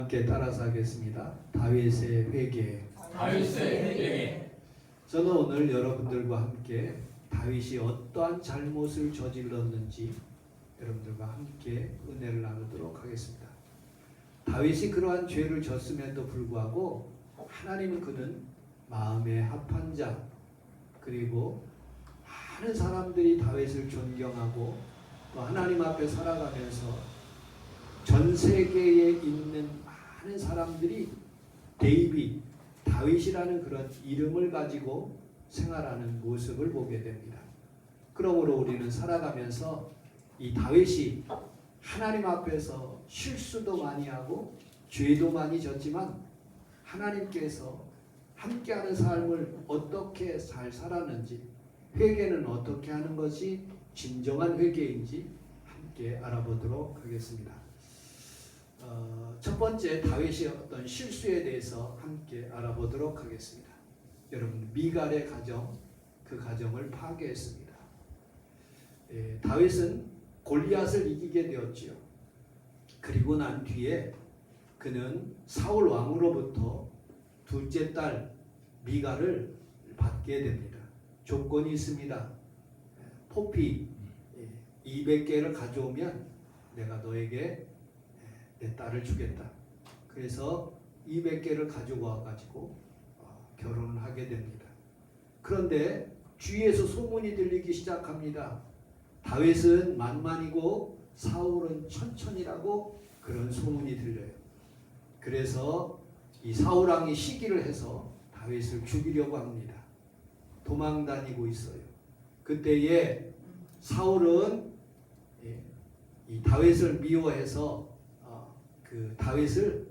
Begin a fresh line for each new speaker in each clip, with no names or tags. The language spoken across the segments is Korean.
함께 따라서 하겠습니다. 다윗의 회개.
다윗의 회개.
저는 오늘 여러분들과 함께 다윗이 어떠한 잘못을 저질렀는지 여러분들과 함께 은혜를 나누도록 하겠습니다. 다윗이 그러한 죄를 졌음에도 불구하고 하나님은 그는 마음에 합한 자, 그리고 많은 사람들이 다윗을 존경하고 또 하나님 앞에 살아가면서 전 세계에 있는 많은 사람들이 다윗이라는 그런 이름을 가지고 생활하는 모습을 보게 됩니다. 그러므로 우리는 살아가면서 이 다윗이 하나님 앞에서 실수도 많이 하고 죄도 많이 졌지만 하나님께서 함께하는 삶을 어떻게 잘 살았는지, 회개는 어떻게 하는 것이 진정한 회개인지 함께 알아보도록 하겠습니다. 첫 번째, 다윗의 어떤 실수에 대해서 함께 알아보도록 하겠습니다. 여러분, 미갈의 가정, 그 가정을 파괴했습니다. 다윗은 골리앗을 이기게 되었지요. 그리고 난 뒤에 그는 사울 왕으로부터 둘째 딸 미갈을 받게 됩니다. 조건이 있습니다. 포피 200개를 가져오면 내가 너에게 내 딸을 주겠다. 그래서 200개를 가지고 와가지고 결혼을 하게 됩니다. 그런데 주위에서 소문이 들리기 시작합니다. 다윗은 만만이고 사울은 천천히라고 그런 소문이 들려요. 그래서 이 사울 왕이 시기를 해서 다윗을 죽이려고 합니다. 도망 다니고 있어요. 그때에 사울은 이 다윗을 미워해서 그 다윗을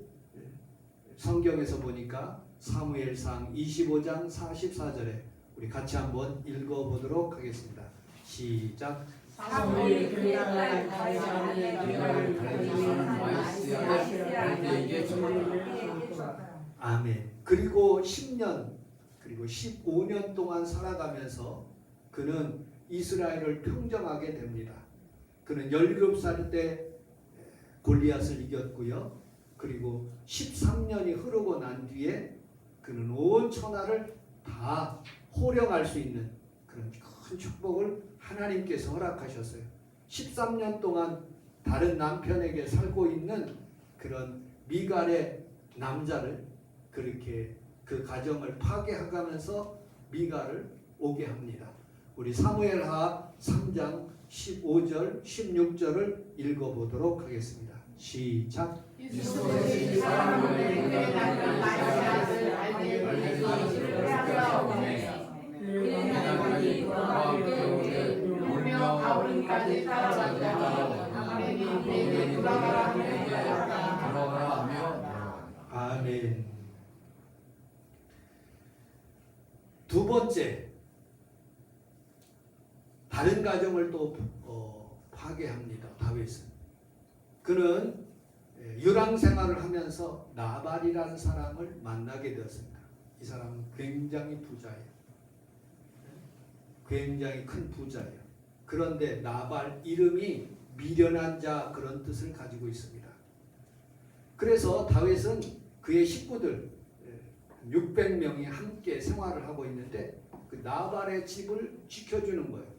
성경에서 보니까 사무엘상 25장 44절에 우리 같이 한번 읽어보도록 하겠습니다. 시작.
사무엘이 그날 다윗의 미갈을 달리는 다윗에게 줬다.
아멘. 그리고 10년 그리고 15년 동안 살아가면서 그는 이스라엘을 평정하게 됩니다. 그는 17살 때 골리앗을 이겼고요. 그리고 13년이 흐르고 난 뒤에 그는 온 천하를 다 호령할 수 있는 그런 큰 축복을 하나님께서 허락하셨어요. 13년 동안 다른 남편에게 살고 있는 그런 미갈의 남자를 그렇게 그 가정을 파괴하면서 미갈을 오게 합니다. 우리 사무엘하 3장 15절 16절을 읽어보도록 하겠습니다. 시작.
이스라엘 사람을 아들 알게 겨울에 울며 가을까지 따라가다가 아멘이 돌아가라 하며
아멘. 두 번째, 다른 가정을 또 파괴합니다. 다윗은. 그는 유랑 생활을 하면서 나발이라는 사람을 만나게 되었습니다. 이 사람은 굉장히 부자예요. 굉장히 큰 부자예요. 그런데 나발 이름이 미련한 자 그런 뜻을 가지고 있습니다. 그래서 다윗은 그의 식구들 600명이 함께 생활을 하고 있는데 그 나발의 집을 지켜주는 거예요.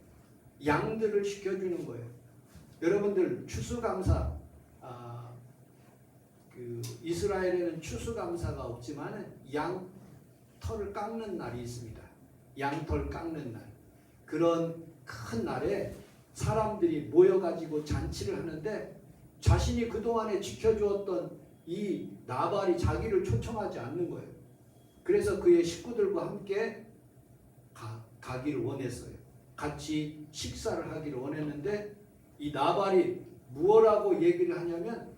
양들을 지켜주는 거예요. 여러분들 추수감사 그 이스라엘에는 추수감사가 없지만 양 털을 깎는 날이 있습니다. 양털 깎는 날. 그런 큰 날에 사람들이 모여가지고 잔치를 하는데 자신이 그동안에 지켜주었던 이 나발이 자기를 초청하지 않는 거예요. 그래서 그의 식구들과 함께 가기를 원했어요. 같이 식사를 하기를 원했는데 이 나발이 무엇라고 얘기를 하냐면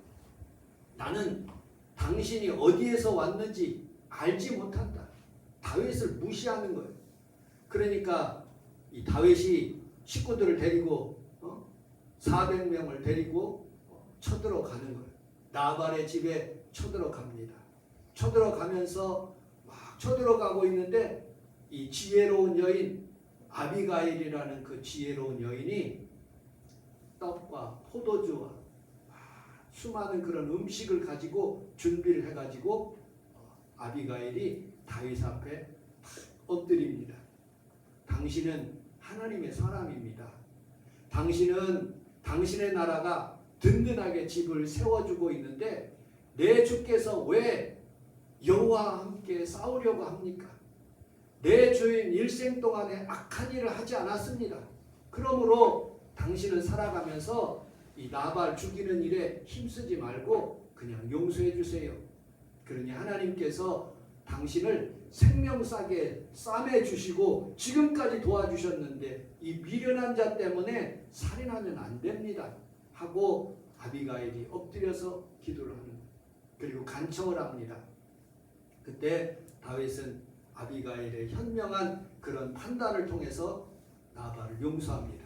나는 당신이 어디에서 왔는지 알지 못한다. 다윗을 무시하는 거예요. 그러니까 이 다윗이 식구들을 데리고 400명을 데리고 쳐들어가는 거예요. 나발의 집에 쳐들어갑니다. 쳐들어가면서 막 쳐들어가고 있는데 이 지혜로운 여인 아비가일이라는 그 지혜로운 여인이 떡과 포도주와 수많은 그런 음식을 가지고 준비를 해가지고 아비가일이 다윗 앞에 엎드립니다. 당신은 하나님의 사람입니다. 당신은 당신의 나라가 든든하게 집을 세워주고 있는데 내 주께서 왜 여호와와 함께 싸우려고 합니까? 내 주인 일생 동안에 악한 일을 하지 않았습니다. 그러므로 당신은 살아가면서 이 나발 죽이는 일에 힘쓰지 말고 그냥 용서해 주세요. 그러니 하나님께서 당신을 생명싸게 싸매 주시고 지금까지 도와주셨는데 이 미련한 자 때문에 살인하면 안 됩니다 하고 아비가일이 엎드려서 기도를 하는 거예요. 그리고 간청을 합니다. 그때 다윗은 아비가일의 현명한 그런 판단을 통해서 나발을 용서합니다.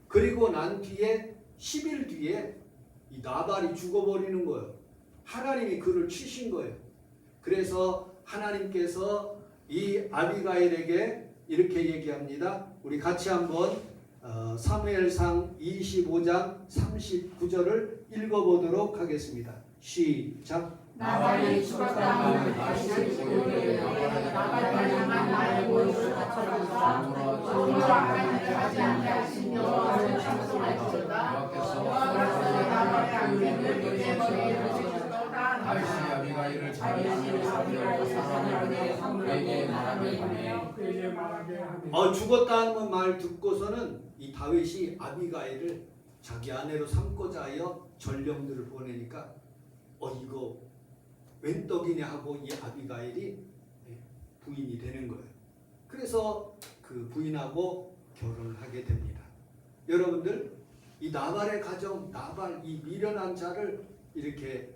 그리고 난 뒤에 10일 뒤에 이 나발이 죽어버리는 거예요. 하나님이 그를 치신 거예요. 그래서 하나님께서 이 아비가일에게 이렇게 얘기합니다. 우리 같이 한번 사무엘상 25장 39절을 읽어보도록 하겠습니다. 시작.
나발이 죽었다면 다시 죽으리라. 나발을 향한 나의 모욕을 갖춰주사 조금도 악한 일을 하지 않게 하신 여호와를 찬송할지어다. 여호와께서 나발의 악행을 그의 머리에 붙이셨도다.
다윗이 아비가일을 자기 아내로 삼으려고 사람을 그에게 말하게 하며
죽었다는 말 듣고서는 이 다윗이 아비가일을 자기 아내로 삼고자 하여 전령들을 보내니까 이거 웬 떡이냐 하고 이 아비가일이 부인이 되는 거예요. 그래서 그 부인하고 결혼을 하게 됩니다. 여러분들 이 나발의 가정, 나발 이 미련한 자를 이렇게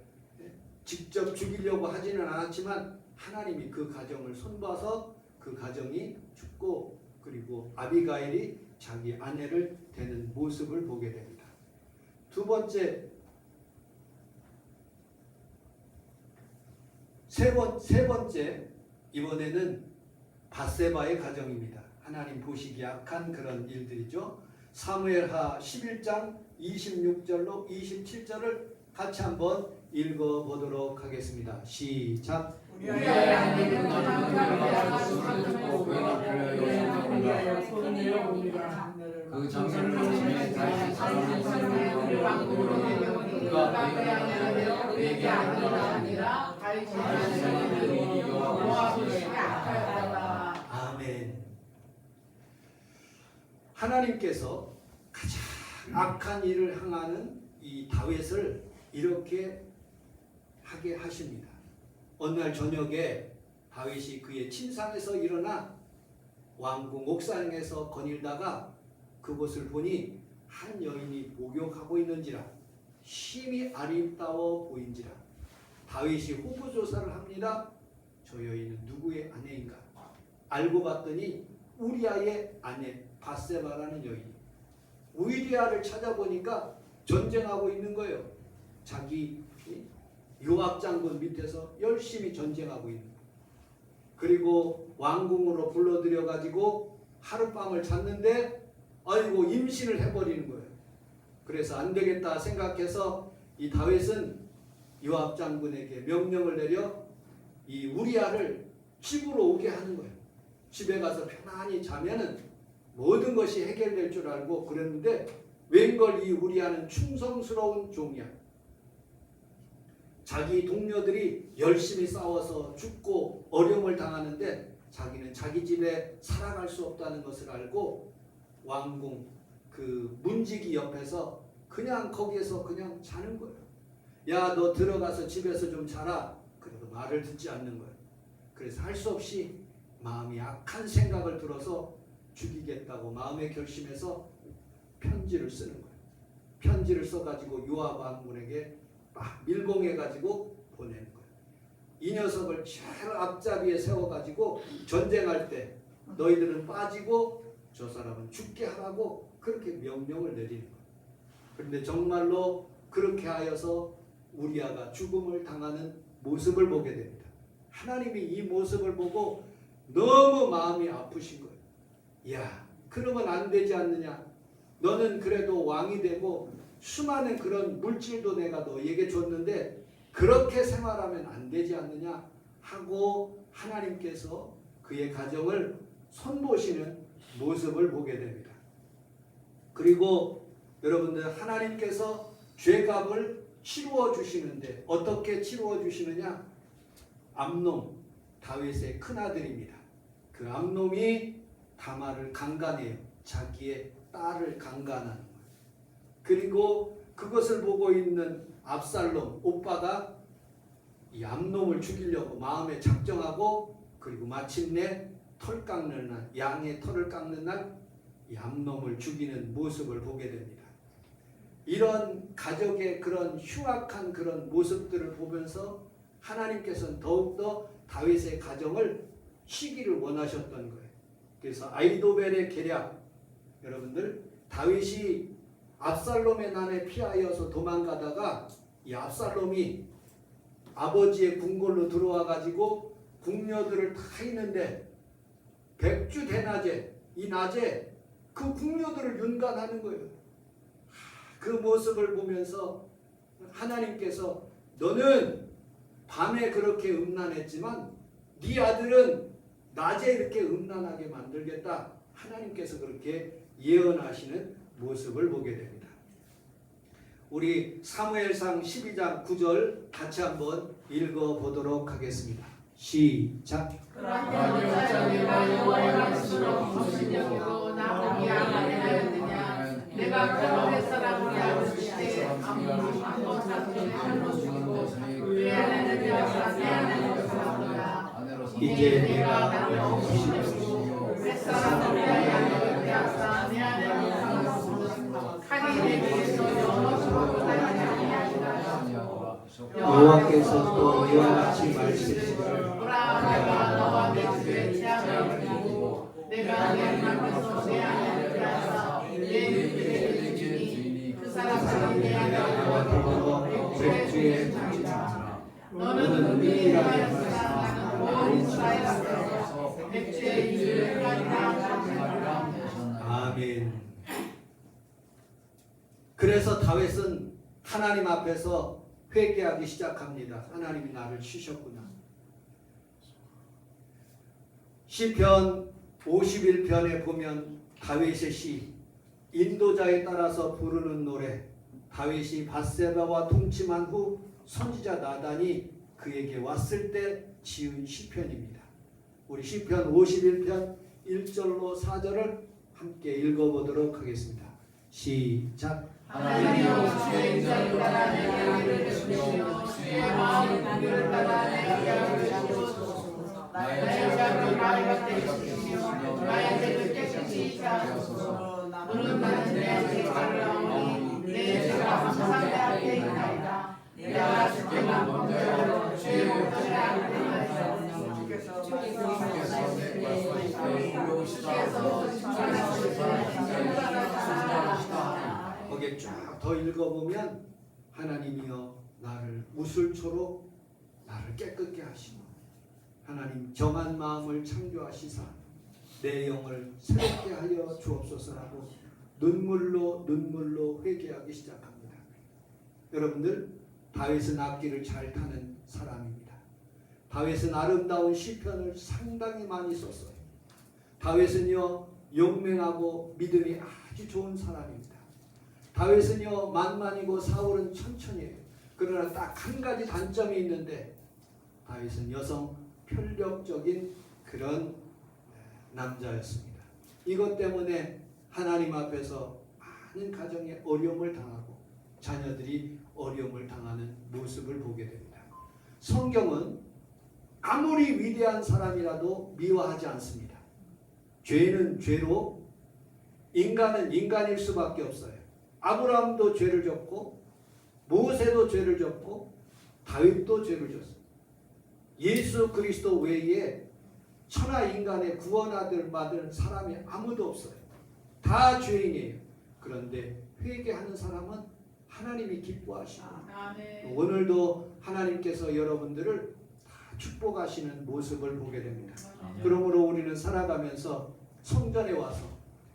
직접 죽이려고 하지는 않았지만 하나님이 그 가정을 손봐서 그 가정이 죽고 그리고 아비가일이 자기 아내를 되는 모습을 보게 됩니다. 두 번째, 세 번째 이번에는 밧세바의 가정입니다. 하나님 보시기 약한 그런 일들이죠. 사무엘하 11장 26절로 27절을 같이 한번 읽어보도록 하겠습니다. 시작.
우리의 아내는 너희가 술을 듣고 외납하여 손을 옵니다.
그 장면을 보시면 다윗이 사람을
왕궁으로 내려오니 그가 그의 아내를 그에게 아니라 다윗이 여호와께 악하였다.
아멘. 하나님께서 가장 악한 일을 행하는 이 다윗을 이렇게 하게 하십니다. 어느 날 저녁에 다윗이 그의 침상에서 일어나 왕궁 옥상에서 거닐다가 그곳을 보니 한 여인이 목욕하고 있는지라 심히 아름다워 보인지라 다윗이 호구조사를 합니다. 저 여인은 누구의 아내인가? 알고 봤더니 우리아의 아내 밧세바라는 여인. 우리아를 찾아보니까 전쟁하고 있는 거예요. 자기 요압 장군 밑에서 열심히 전쟁하고 있는 거예요. 그리고 왕궁으로 불러들여 가지고 하룻밤을 잤는데 아이고 임신을 해버리는 거예요. 그래서 안 되겠다 생각해서 이 다윗은 요압 장군에게 명령을 내려 이 우리아를 집으로 오게 하는 거예요. 집에 가서 편안히 자면은 모든 것이 해결될 줄 알고 그랬는데 웬걸 이 우리아는 충성스러운 종이야. 자기 동료들이 열심히 싸워서 죽고 어려움을 당하는데 자기는 자기 집에 살아갈 수 없다는 것을 알고 왕궁 그 문지기 옆에서 그냥 거기에서 그냥 자는 거예요. 야, 너 들어가서 집에서 좀 자라. 그래도 말을 듣지 않는 거예요. 그래서 할 수 없이 마음이 악한 생각을 들어서 죽이겠다고 마음에 결심해서 편지를 쓰는 거예요. 편지를 써가지고 요압 왕군에게 막 밀봉해가지고 보내는 거예요. 이 녀석을 제일 앞자리에 세워가지고 전쟁할 때 너희들은 빠지고 저 사람은 죽게 하라고 그렇게 명령을 내리는 거예요. 그런데 정말로 그렇게 하여서 우리아가 죽음을 당하는 모습을 보게 됩니다. 하나님이 이 모습을 보고 너무 마음이 아프신 거예요. 야, 그러면 안 되지 않느냐? 너는 그래도 왕이 되고 수많은 그런 물질도 내가 너에게 줬는데 그렇게 생활하면 안 되지 않느냐 하고 하나님께서 그의 가정을 손보시는 모습을 보게 됩니다. 그리고 여러분들 하나님께서 죄값을 치루어 주시는데 어떻게 치루어 주시느냐? 암놈, 다윗의 큰아들입니다. 그 암놈이 다말을 강간해요. 자기의 딸을 강간하는 거예요. 그리고 그것을 보고 있는 압살롬 오빠가 이 암놈을 죽이려고 마음에 작정하고 그리고 마침내 털 깎는 날, 양의 털을 깎는 날 이 암놈을 죽이는 모습을 보게 됩니다. 이런 가족의 그런 흉악한 그런 모습들을 보면서 하나님께서는 더욱더 다윗의 가정을 치기를 원하셨던 거예요. 그래서 아이도벨의 계략, 여러분들 다윗이 압살롬의 난에 피하여서 도망가다가 이 압살롬이 아버지의 궁궐로 들어와 가지고 궁녀들을 다 있는데 백주 대낮에 이 낮에 그 궁녀들을 윤관하는 거예요. 그 모습을 보면서 하나님께서 너는 밤에 그렇게 음란했지만 네 아들은 낮에 이렇게 음란하게 만들겠다. 하나님께서 그렇게 예언하시는 모습을 보게 됩니다. 우리 사무엘상 12장 9절 같이 한번 읽어보도록 하겠습니다. 시작.
그러나 여자가 여호와의 말씀으로 거슬려고 나보기 아니하였느냐. 내가 그의 사람을 알았을때 아무도 자기의 할로 죽고 내 안에는 되어서 내 안에는 살았도다. 이제 내가 나를 없이시고 햇사람을 내 안에는 되어서 내 안에는 살았고 칼이 내게서 영원토록 나가지 아니하리라.
여호와께서 또 이와 같이 말씀하시기를
내가 너와 내 주의 재앙을 그리고 내가 내 앞에서 내 안에 들어서 내 육체를 주니 그 사람은 내 안에
백주의
너는 미리하여 사랑하는 온 이스라엘 앞에서 백주의 일을 하리라.
아멘. 그래서 다윗은 하나님 앞에서 회개하기 시작합니다. 하나님이 나를 치셨구나. 시편 51편에 보면 다윗의 시, 인도자에 따라서 부르는 노래, 다윗이 밧세바와 통침한 후 선지자 나단이 그에게 왔을 때 지은 시편입니다. 우리 시편 51편 1절로 4절을 함께 읽어보도록 하겠습니다. 시작.
하나님이여 주의 인자를 따라 내게 이르게 주시오. 주의 마음을 보기를 따라 내게 주시옵소서. 나의 자를 나의 곁에 주시오. 나의 죄를 깨끗이 하소서. 너는 나는 내 죄를 아오니 내 죄가 항상 내 앞에 있나이다. 내가 주께만 먼저 주의 목전에 앉으리이다. 주께서
거기에 쭉 더 읽어보면 하나님이여 나를 무술초로 나를 깨끗게 하시고 하나님 정한 마음을 창조하시사 내 영을 새롭게 하여 주옵소서라고 눈물로 회개하기 시작합니다. 여러분들 다윗은 악기를 잘 타는 사람입니다. 다윗은 아름다운 시편을 상당히 많이 썼어요. 다윗은요 용맹하고 믿음이 아주 좋은 사람입니다. 다윗은요 만만이고 사울은 천천히해요. 그러나 딱 한 가지 단점이 있는데 다윗은 여성 편력적인 그런 남자였습니다. 이것 때문에 하나님 앞에서 많은 가정에 어려움을 당하고 자녀들이 어려움을 당하는 모습을 보게 됩니다. 성경은 아무리 위대한 사람이라도 미워하지 않습니다. 죄는 죄로, 인간은 인간일 수밖에 없어요. 아브라함도 죄를 졌고 모세도 죄를 졌고 다윗도 죄를 졌어요. 예수 그리스도 외에 천하 인간의 구원을 받은 사람이 아무도 없어요. 다 죄인이에요. 그런데 회개하는 사람은 하나님이 기뻐하시고 오늘도 하나님께서 여러분들을 다 축복하시는 모습을 보게 됩니다. 그러므로 우리는 살아가면서 성전에 와서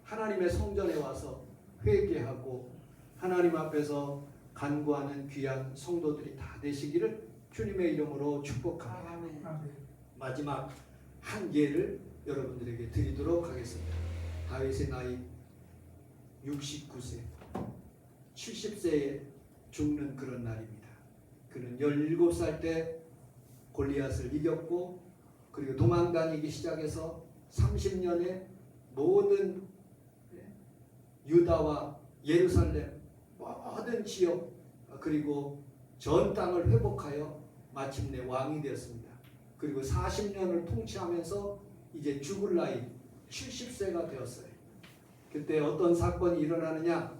하나님의 성전에 와서 회개하고 하나님 앞에서 간구하는 귀한 성도들이 다 되시기를 주님의 이름으로 축복합니다. 마지막 한 예를 여러분들에게 드리도록 하겠습니다. 다윗의 나이 69세, 70세에 죽는 그런 날입니다. 그는 17살 때 골리앗을 이겼고, 그리고 도망다니기 시작해서 30년에 모든 유다와 예루살렘 모든 지역 그리고 전 땅을 회복하여 마침내 왕이 되었습니다. 그리고 40년을 통치하면서 이제 죽을 나이 70세가 되었어요. 그때 어떤 사건이 일어나느냐?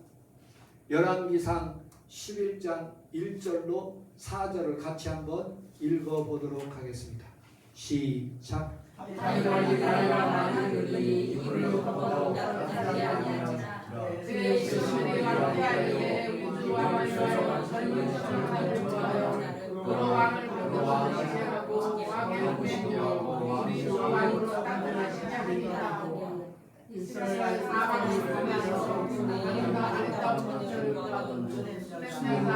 열왕기상 11장 1절로 4절을 같이 한번 읽어보도록 하겠습니다. 시작.
그의 시험에 왕자에게 우주와 원수와 전율성을 주하여 그 왕을 보고 왕의 공명하고 우리 왕으로 따뜻하시냐니라. 이스라엘 아버지 보면서 그가 아름다운 것을 받은 내가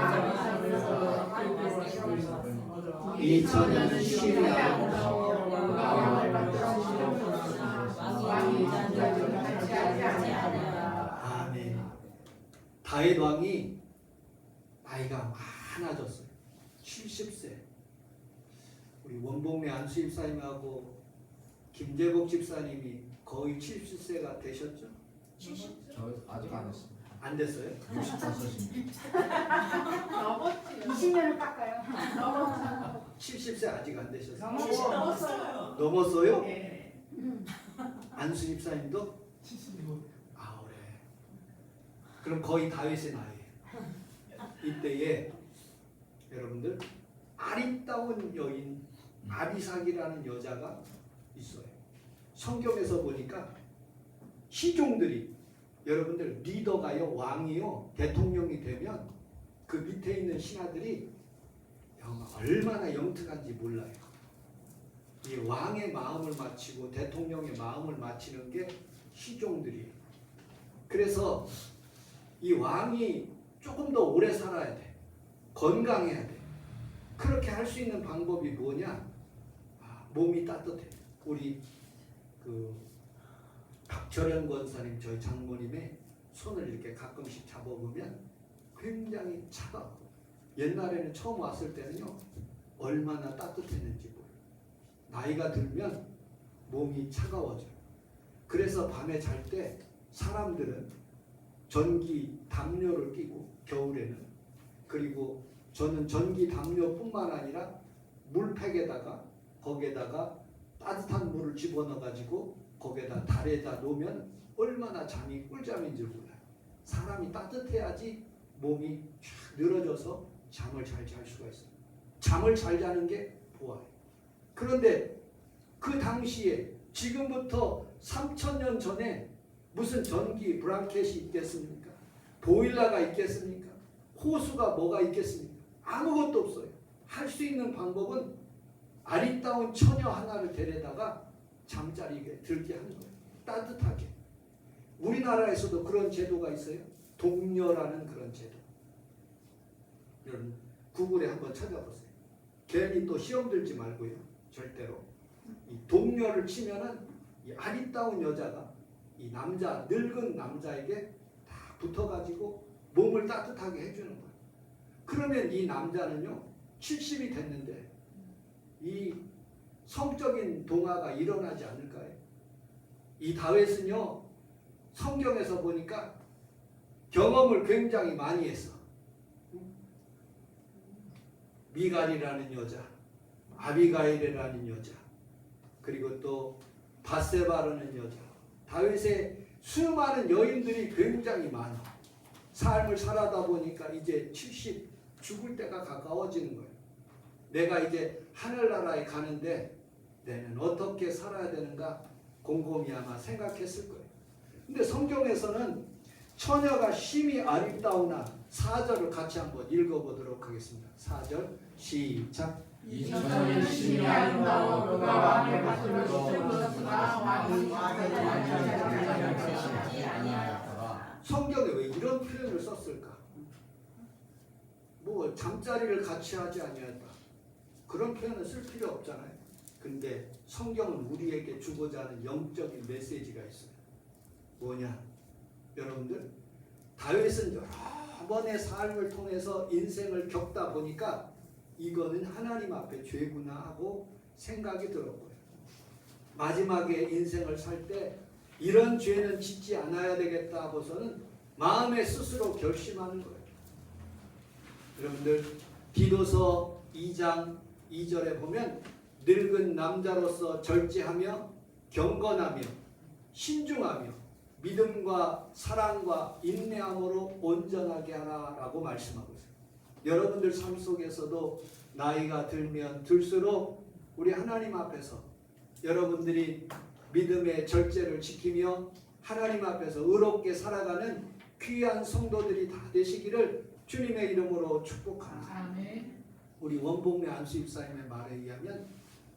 2000년 시리아
왕을 왕이 자지 않으라.
아멘. 다윗 왕이 나이가 많아졌어요. 70세. 우리 원봉래 안수 집사님하고 김재복 집사님이 거의 70세가 되셨죠?
저 아직 안 했습니다.
안 됐어요?
65세입니다.
20년을 깎아요.
70세 아직 안 되셨어요?
넘었어요.
넘었어요?
예.
안수 집사님도? 아, 그래. 그럼 거의 다윗의 나이에요. 이때에 여러분들 아리따운 여인 아비삭이라는 여자가 있어요. 성경에서 보니까 시종들이 여러분들 리더가요, 왕이요, 대통령이 되면 그 밑에 있는 신하들이 얼마나 영특한지 몰라요. 이 왕의 마음을 맞추고 대통령의 마음을 맞추는 게 시종들이에요. 그래서 이 왕이 조금 더 오래 살아야 돼. 건강해야 돼. 그렇게 할 수 있는 방법이 뭐냐? 몸이 따뜻해. 우리 박철현 권사님, 저희 장모님의 손을 이렇게 가끔씩 잡아보면 굉장히 차가워. 옛날에는 처음 왔을 때는요, 얼마나 따뜻했는지 몰라요. 나이가 들면 몸이 차가워져요. 그래서 밤에 잘 때 사람들은 전기 담요를 끼고, 겨울에는, 그리고 저는 전기 담요뿐만 아니라 물팩에다가 거기에다가 따뜻한 물을 집어넣어 가지고 거기에다 달에다 놓으면 얼마나 잠이 꿀잠인 줄 몰라요. 사람이 따뜻해야지 몸이 쫙 늘어져서 잠을 잘 잘 수가 있어요. 잠을 잘 자는 게 보아요. 그런데 그 당시에 지금부터 3000년 전에 무슨 전기 브랑켓이 있겠습니까? 보일러가 있겠습니까? 호수가 뭐가 있겠습니까? 아무것도 없어요. 할 수 있는 방법은 아리따운 처녀 하나를 데려다가 잠자리에 들게 하는 거예요. 따뜻하게. 우리나라에서도 그런 제도가 있어요. 동녀라는 그런 제도. 여러분 구글에 한번 찾아보세요. 괜히 또 시험 들지 말고요. 절대로. 이 동녀를 치면은 이 아리따운 여자가 이 남자, 늙은 남자에게 딱 붙어가지고 몸을 따뜻하게 해주는 거예요. 그러면 이 남자는요 70이 됐는데 이 성적인 동화가 일어나지 않을까요? 이 다윗은요 성경에서 보니까 경험을 굉장히 많이 했어. 미갈이라는 여자, 아비가일이라는 여자, 그리고 또 바세바라는 여자, 다윗의 수많은 여인들이 굉장히 많아. 삶을 살아다 보니까 이제 70 죽을 때가 가까워지는 거예요. 내가 이제 하늘나라에 가는데 내는 어떻게 살아야 되는가 곰곰이 아마 생각했을 거예요. 근데 성경에서는 처녀가 심히 아리따우나 4절을 같이 한번 읽어보도록 하겠습니다. 4절 시작.
이 처녀는 심히 아름다워 그가 왕의 밭을 지키었으나 왕이
성경에 왜 이런 표현을 썼을까? 뭐 잠자리를 같이 하지 아니하였다. 그런 표현을 쓸 필요 없잖아요. 근데 성경은 우리에게 주고자 하는 영적인 메시지가 있어요. 뭐냐? 여러분들, 다윗은 여러 번의 삶을 통해서 인생을 겪다 보니까 이거는 하나님 앞에 죄구나 하고 생각이 들었고요. 마지막에 인생을 살 때 이런 죄는 짓지 않아야 되겠다 하고서는 마음에 스스로 결심하는 거예요. 여러분들, 디도서 2장 2절에 보면 늙은 남자로서 절제하며 경건하며 신중하며 믿음과 사랑과 인내함으로 온전하게 하라라고 말씀하고 있어요. 여러분들 삶 속에서도 나이가 들면 들수록 우리 하나님 앞에서 여러분들이 믿음의 절제를 지키며 하나님 앞에서 의롭게 살아가는 귀한 성도들이 다 되시기를 주님의 이름으로 축복합니다.
아멘.
우리 원복래 안수 집사님의 말에 의하면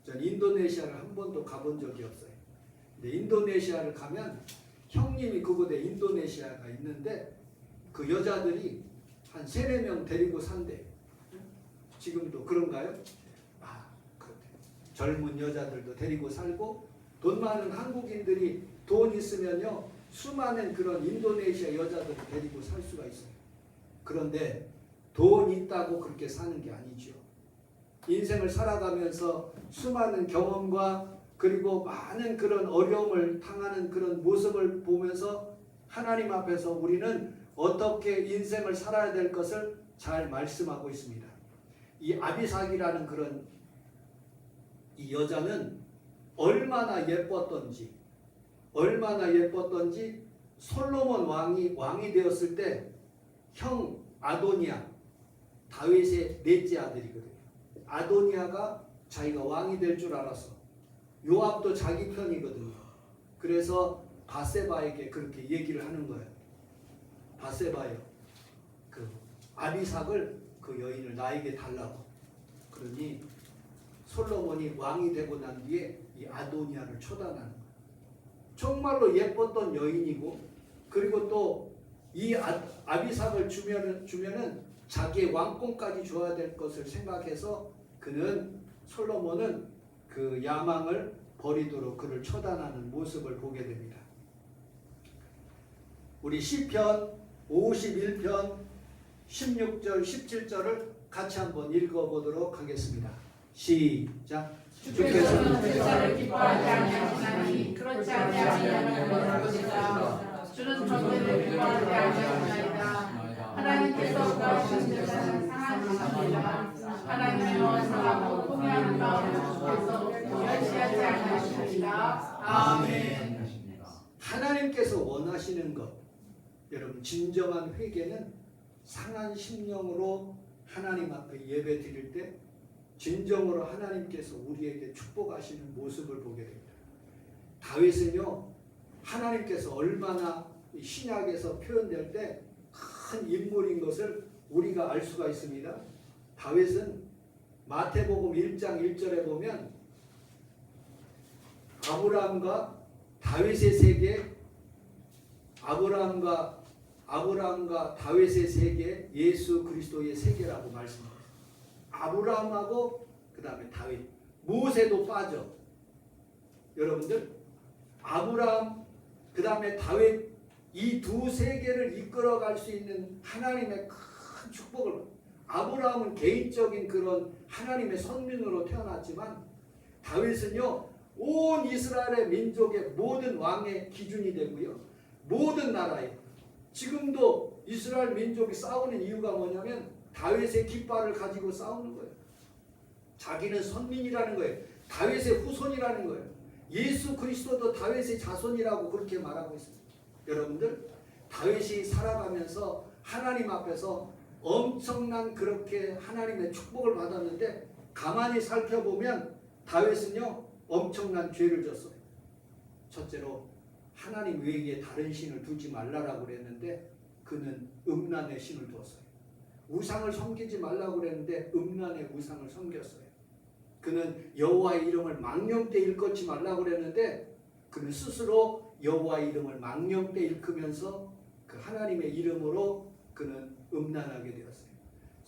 전 인도네시아를 한 번도 가본 적이 없어요. 근데 인도네시아를 가면 형님이 그곳에 인도네시아가 있는데 그 여자들이 한 3-4명 데리고 산대. 지금도 그런가요? 그렇대요. 젊은 여자들도 데리고 살고 돈 많은 한국인들이 돈 있으면요 수많은 그런 인도네시아 여자들을 데리고 살 수가 있어요. 그런데 돈 있다고 그렇게 사는 게 아니죠. 인생을 살아가면서 수많은 경험과 그리고 많은 그런 어려움을 당하는 그런 모습을 보면서 하나님 앞에서 우리는 어떻게 인생을 살아야 될 것을 잘 말씀하고 있습니다. 이 아비삭이라는 그런 이 여자는 얼마나 예뻤던지 솔로몬 왕이 되었을 때 형 아도니아, 다윗의 넷째 아들이거든요. 아도니아가 자기가 왕이 될 줄 알았어. 요압도 자기 편이거든요. 그래서 바세바에게 그렇게 얘기를 하는 거예요. 바세바요, 그 아비삭을 그 여인을 나에게 달라고. 그러니 솔로몬이 왕이 되고 난 뒤에 이 아도니아를 처단하는 거예요. 정말로 예뻤던 여인이고, 그리고 또 이 아비삭을 주면은 자기의 왕권까지 줘야 될 것을 생각해서 솔로몬은 그 야망을 버리도록 그를 처단하는 모습을 보게 됩니다. 우리 시편 51편 16절 17절을 같이 한번 읽어보도록 하겠습니다. 시작.
주께서는 제사를 기뻐하지 아니하시나니 그렇지 아니하시냐면 것이다. 주는 전대를 기뻐하지 아니하시나이다. 하나님께서 구하시는 제사는 상한 것입니다. 하나님의 원하고 통회하는 마음을 주께서 멸시하지 아니하시나이다. 아멘.
하나님께서 원하시는 것, 여러분 진정한 회개는 상한 심령으로 하나님 앞에 예배 드릴 때 진정으로 하나님께서 우리에게 축복하시는 모습을 보게 됩니다. 다윗은요, 하나님께서 얼마나 신약에서 표현될 때 큰 인물인 것을 우리가 알 수가 있습니다. 다윗은 마태복음 1장 1절에 보면 아브라함과 다윗의 세계, 아브라함과 다윗의 세계, 예수 그리스도의 세계라고 말씀합니다. 아브라함하고 그 다음에 다윗, 모세도 빠져. 여러분들, 아브라함 그 다음에 다윗, 이 두 세계를 이끌어갈 수 있는 하나님의 큰 축복을, 아브라함은 개인적인 그런 하나님의 선민으로 태어났지만 다윗은요 온 이스라엘의 민족의 모든 왕의 기준이 되고요, 모든 나라에 지금도 이스라엘 민족이 싸우는 이유가 뭐냐면 다윗의 깃발을 가지고 싸우는 거예요. 자기는 선민이라는 거예요. 다윗의 후손이라는 거예요. 예수 그리스도도 다윗의 자손이라고 그렇게 말하고 있습니다. 여러분들, 다윗이 살아가면서 하나님 앞에서 엄청난 그렇게 하나님의 축복을 받았는데 가만히 살펴보면 다윗은요 엄청난 죄를 졌어요. 첫째로 하나님 외에 다른 신을 두지 말라라고 그랬는데 그는 음란의 신을 두었어요. 우상을 섬기지 말라고 그랬는데 음란의 우상을 섬겼어요. 그는 여호와의 이름을 망령때 일컫지 말라고 그랬는데 그는 스스로 여호와의 이름을 망령때 일으키면서 그 하나님의 이름으로 그는 음란하게 되었어요.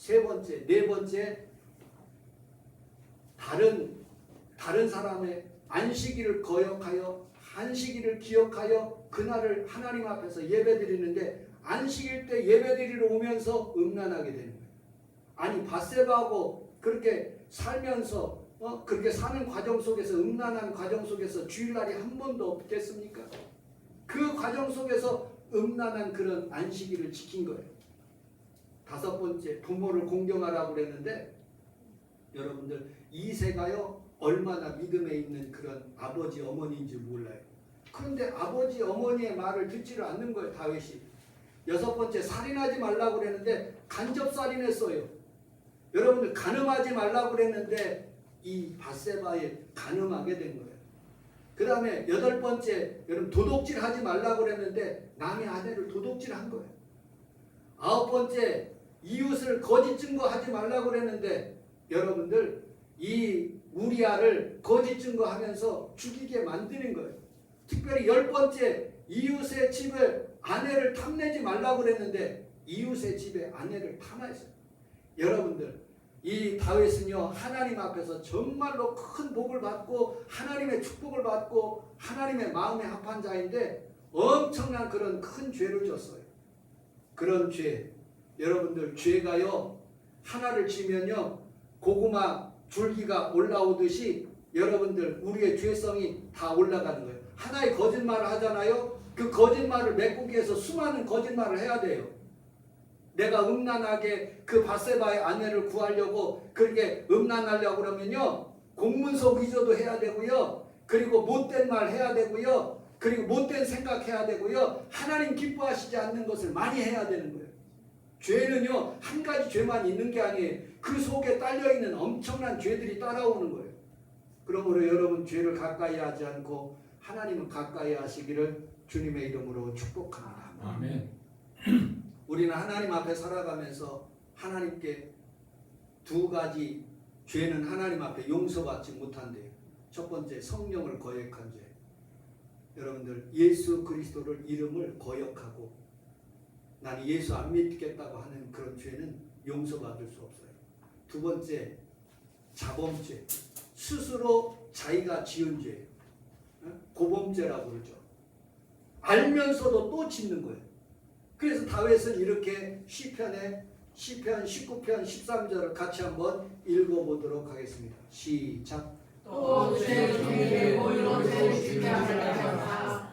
세 번째, 네 번째, 다른 사람의 안식일을 거역하여 안식일을 기억하여 그날을 하나님 앞에서 예배드리는데 안식일 때 예배드리러 오면서 음란하게 되는 거예요. 아니 밧세바하고 그렇게 살면서 그렇게 사는 과정 속에서 음란한 과정 속에서 주일날이 한 번도 없겠습니까? 그 과정 속에서 음란한 그런 안식일을 지킨 거예요. 다섯 번째, 부모를 공경하라고 그랬는데 여러분들 이새가요 얼마나 믿음에 있는 그런 아버지 어머니인지 몰라요. 그런데 아버지 어머니의 말을 듣지를 않는 거예요. 다윗이. 여섯 번째, 살인하지 말라고 그랬는데 간접 살인했어요. 여러분들 간음하지 말라고 그랬는데 이 밧세바에 간음하게 된 거예요. 그 다음에 여덟 번째, 여러분 도둑질하지 말라고 그랬는데 남의 아내를 도둑질한 거예요. 아홉 번째, 이웃을 거짓 증거하지 말라고 그랬는데 여러분들 이 우리아를 거짓 증거하면서 죽이게 만드는 거예요. 특별히 열 번째, 이웃의 집에 아내를 탐내지 말라고 그랬는데 이웃의 집에 아내를 탐하였어요. 여러분들 이 다윗은요 하나님 앞에서 정말로 큰 복을 받고 하나님의 축복을 받고 하나님의 마음에 합한 자인데 엄청난 그런 큰 죄를 졌어요. 그런 죄, 여러분들 죄가요 하나를 지면요 고구마 줄기가 올라오듯이 여러분들 우리의 죄성이 다 올라가는 거예요. 하나의 거짓말을 하잖아요. 그 거짓말을 메꾸기 위해서 수많은 거짓말을 해야 돼요. 내가 음란하게 그 밧세바의 아내를 구하려고 그렇게 음란하려고 그러면요 공문서 위조도 해야 되고요, 그리고 못된 말 해야 되고요, 그리고 못된 생각해야 되고요, 하나님 기뻐하시지 않는 것을 많이 해야 되는 거예요. 죄는요 한 가지 죄만 있는 게 아니에요. 그 속에 딸려있는 엄청난 죄들이 따라오는 거예요. 그러므로 여러분 죄를 가까이 하지 않고 하나님은 가까이 하시기를 주님의 이름으로 축복합니다.
아멘.
우리는 하나님 앞에 살아가면서 하나님께 두 가지 죄는 하나님 앞에 용서받지 못한대요. 첫 번째, 성령을 거역한 죄. 여러분들 예수 그리스도를 이름을 거역하고 나는 예수 안 믿겠다고 하는 그런 죄는 용서받을 수 없어요. 두 번째, 자범죄. 스스로 자기가 지은 죄. 고범죄라고 그러죠. 알면서도 또 짓는 거예요. 그래서 다윗은 이렇게 시편 19편 13절을 같이 한번 읽어보도록 하겠습니다. 시작.
또 죄 중에 홀로 죄를 지게 하시려다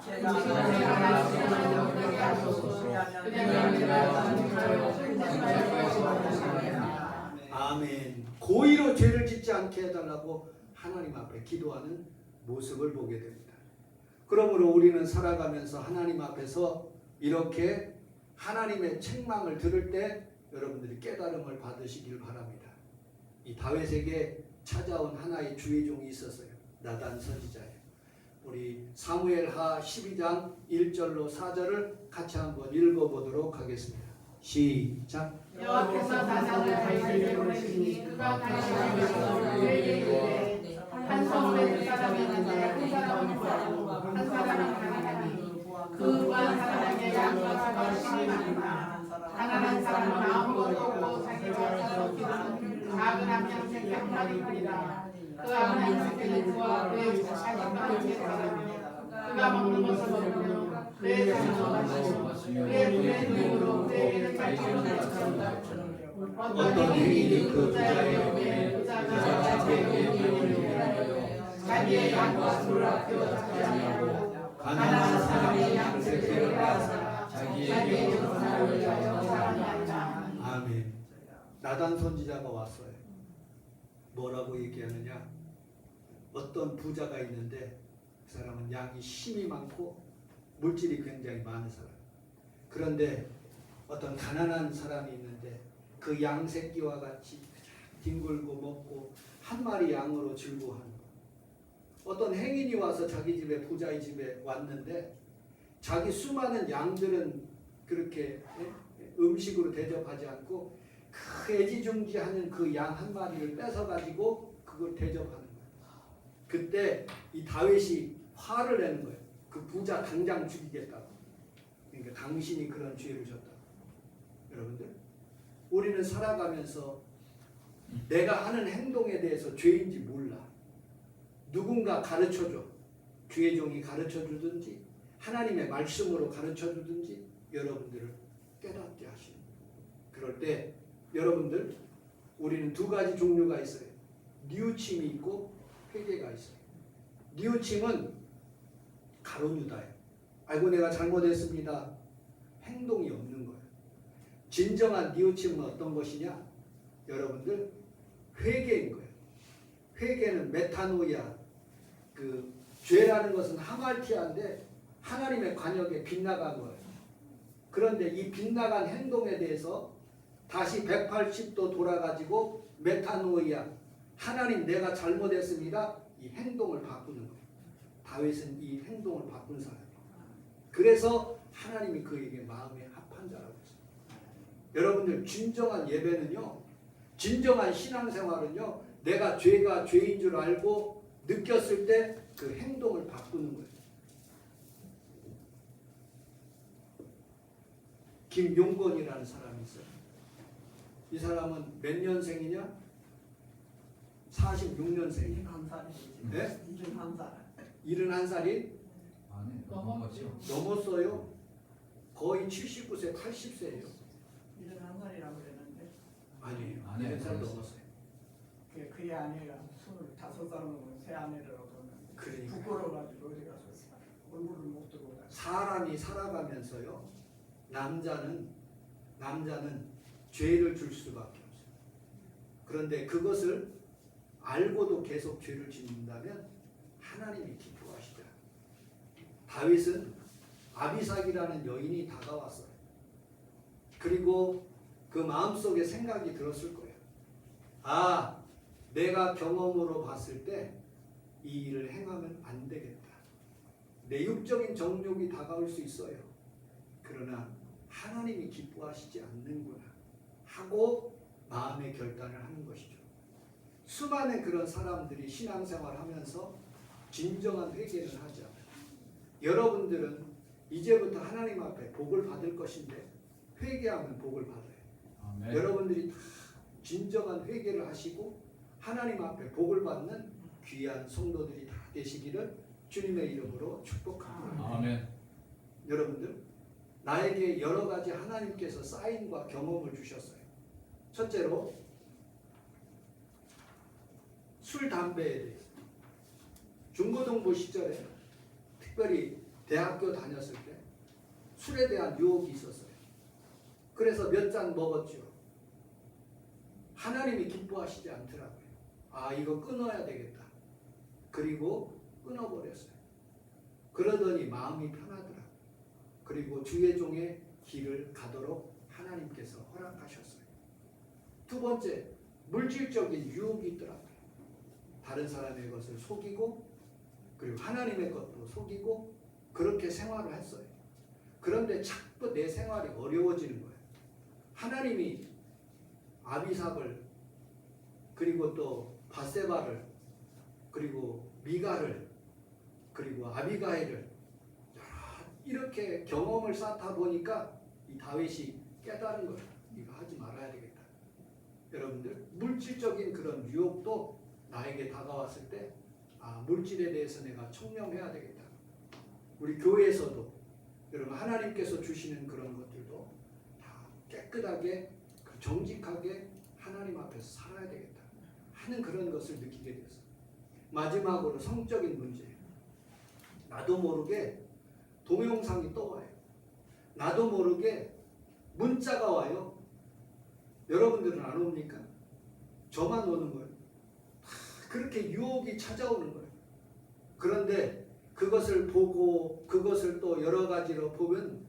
아멘. 고의로 죄를 짓지 않게 해달라고 하나님 앞에 기도하는 모습을 보게 됩니다. 그러므로 우리는 살아가면서 하나님 앞에서 이렇게 하나님의 책망을 들을 때 여러분들이 깨달음을 받으시길 바랍니다. 이 다윗에게 찾아온 하나의 주의 종이 있었어요. 나단 선지자예요. 우리 사무엘하 12장 1절로 4절을 같이 한번 읽어보도록 하겠습니다. 시작.
여호와께서 나단을 다윗에게 보내시니 그가 다윗에게서 그에게 이르되 한 성읍에 두 사람이 있는데 한 사람은 구하고 한 사람은 가난하니 그 구한 사람에게 양과 소가 심히 많으나 가난한 사람은 아무것도 없고 자기가 적기는 작은 암양새 한 마리뿐이라. 그 암양새는 그와 그의 자식과 함께 살아며 그가 먹는 것을 먹으며 그의 잔을 마시고 그의 물의 눈으로 그에게는 발전을 바친다. 어떤 행인이 그 부자의 몸에 부자가 자기의 몸을 자기의 양과 소를 아껴 잡지 아니하고 가난한 사람의 양새를 빼앗아 자기의 영혼을 위하여 사람이 아니라.
아멘. 나단 선지자가 왔어요. 뭐라고 얘기하느냐? 어떤 부자가 있는데 그 사람은 양이 힘이 많고 물질이 굉장히 많은 사람. 그런데 어떤 가난한 사람이 있는데 그 양 새끼와 같이 뒹굴고 먹고 한 마리 양으로 즐거워하는 거. 어떤 행인이 와서 자기 집에 부자의 집에 왔는데 자기 수많은 양들은 그렇게 음식으로 대접하지 않고 그 애지중지하는 그 양 한 마리를 뺏어가지고 그걸 대접하는 거예요. 그때 이 다윗이 화를 내는 거예요. 그 부자 당장 죽이겠다고. 그러니까 당신이 그런 죄를 졌다고. 여러분들 우리는 살아가면서 내가 하는 행동에 대해서 죄인지 몰라. 누군가 가르쳐줘. 주의 종이 가르쳐주든지 하나님의 말씀으로 가르쳐주든지 여러분들을 깨닫게 하시는 거예요. 그럴 때 여러분들 우리는 두 가지 종류가 있어요. 뉘우침이 있고 회개가 있어요. 뉘우침은 가론유다예요. 아이고 내가 잘못했습니다. 행동이 없는 거예요. 진정한 뉘우침은 어떤 것이냐? 여러분들 회개인 거예요. 회개는 메타노이아. 그 죄라는 것은 하말티아인데 하나님의 관역에 빗나간 거예요. 그런데 이 빗나간 행동에 대해서 다시 180도 돌아가지고 메타노이아. 하나님 내가 잘못했습니다. 이 행동을 바꾸는 거예요. 다윗은 이 행동을 바꾼 사람이에요. 그래서 하나님이 그에게 마음에 합한 자라고 했어요. 여러분들 진정한 예배는요. 진정한 신앙생활은요. 내가 죄가 죄인 줄 알고 느꼈을 때 그 행동을 바꾸는 거예요. 김용건이라는 사람이 있어요. 이 사람은 몇 년생이냐? 46년생이에요.
71살이지.
네?
71살.
71살이
아니
넘었죠.
넘었어요. 거의 79세, 80세예요.
71살이라고 그랬는데
아니에요.
아니에요.
4살 넘었어요.
그의 아내가 25살은 새 아내라고 그러는데
그러니까
부끄러워가지고 어디 가서 얼굴을 못 들고 가서
사람이 살아가면서요. 남자는 죄를 줄 수밖에 없어요. 그런데 그것을 알고도 계속 죄를 짓는다면 하나님이 기뻐하시더라. 다윗은 아비삭이라는 여인이 다가왔어요. 그리고 그 마음속에 생각이 들었을 거예요. 아, 내가 경험으로 봤을 때 이 일을 행하면 안 되겠다. 내 육적인 정욕이 다가올 수 있어요. 그러나 하나님이 기뻐하시지 않는구나 하고 마음의 결단을 하는 것이죠. 수많은 그런 사람들이 신앙생활을 하면서 진정한 회개를 하지 않아요. 여러분들은 이제부터 하나님 앞에 복을 받을 것인데 회개하면 복을 받아요.
아멘.
여러분들이 다 진정한 회개를 하시고 하나님 앞에 복을 받는 귀한 성도들이 다 되시기를 주님의 이름으로 축복합니다.
아멘.
여러분들 나에게 여러 가지 하나님께서 사인과 경험을 주셨어요. 첫째로 술, 담배에 대해서 중고등부 시절에 특별히 대학교 다녔을 때 술에 대한 유혹이 있었어요. 그래서 몇 잔 먹었죠. 하나님이 기뻐하시지 않더라고요. 아, 이거 끊어야 되겠다. 그리고 끊어버렸어요. 그러더니 마음이 편하더라고요. 그리고 주의 종의 길을 가도록 하나님께서 허락하셨어요. 두 번째, 물질적인 유혹이 있더라고요. 다른 사람의 것을 속이고 그리고 하나님의 것도 속이고 그렇게 생활을 했어요. 그런데 자꾸 내 생활이 어려워지는 거예요. 하나님이 아비삭을 그리고 또 바세바를 그리고 미가를 그리고 아비가일을 이렇게 경험을 쌓다 보니까 이 다윗이 깨달은 거예요. 이거 하지 말아야 되겠다. 여러분들 물질적인 그런 유혹도 나에게 다가왔을 때 아, 물질에 대해서 내가 청명해야 되겠다. 우리 교회에서도 여러분 하나님께서 주시는 그런 것들도 다 깨끗하게 정직하게 하나님 앞에서 살아야 되겠다 하는 그런 것을 느끼게 되었어요. 마지막으로 성적인 문제예요. 나도 모르게 동영상이 떠와요. 나도 모르게 문자가 와요. 여러분들은 안 옵니까? 저만 오는 거예요. 그렇게 유혹이 찾아오는 거예요. 그런데 그것을 보고 그것을 또 여러 가지로 보면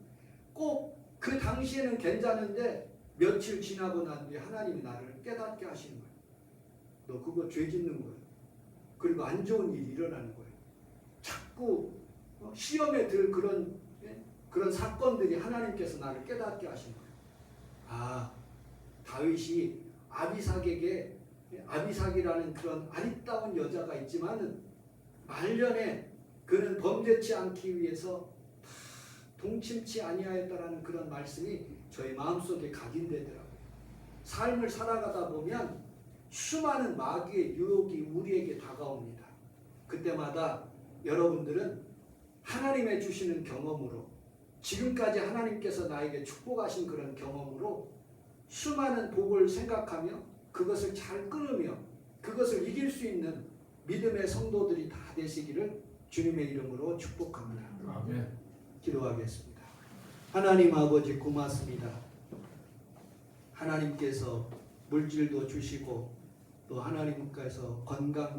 꼭 그 당시에는 괜찮은데 며칠 지나고 난 뒤에 하나님이 나를 깨닫게 하시는 거예요. 너 그거 죄 짓는 거예요. 그리고 안 좋은 일이 일어나는 거예요. 자꾸 시험에 들 그런 사건들이 하나님께서 나를 깨닫게 하시는 거예요. 아, 다윗이 아비삭에게 아비삭이라는 그런 아리따운 여자가 있지만은 말년에 그는 범죄치 않기 위해서 동침치 아니하였다라는 그런 말씀이 저희 마음속에 각인되더라고요. 삶을 살아가다 보면 수많은 마귀의 유혹이 우리에게 다가옵니다. 그때마다 여러분들은 하나님의 주시는 경험으로, 지금까지 하나님께서 나에게 축복하신 그런 경험으로 수많은 복을 생각하며 그것을 잘 끊으며 그것을 이길 수 있는 믿음의 성도들이 다 되시기를 주님의 이름으로 축복합니다.
아멘.
기도하겠습니다. 하나님 아버지 고맙습니다. 하나님께서 물질도 주시고 또 하나님께서 건강도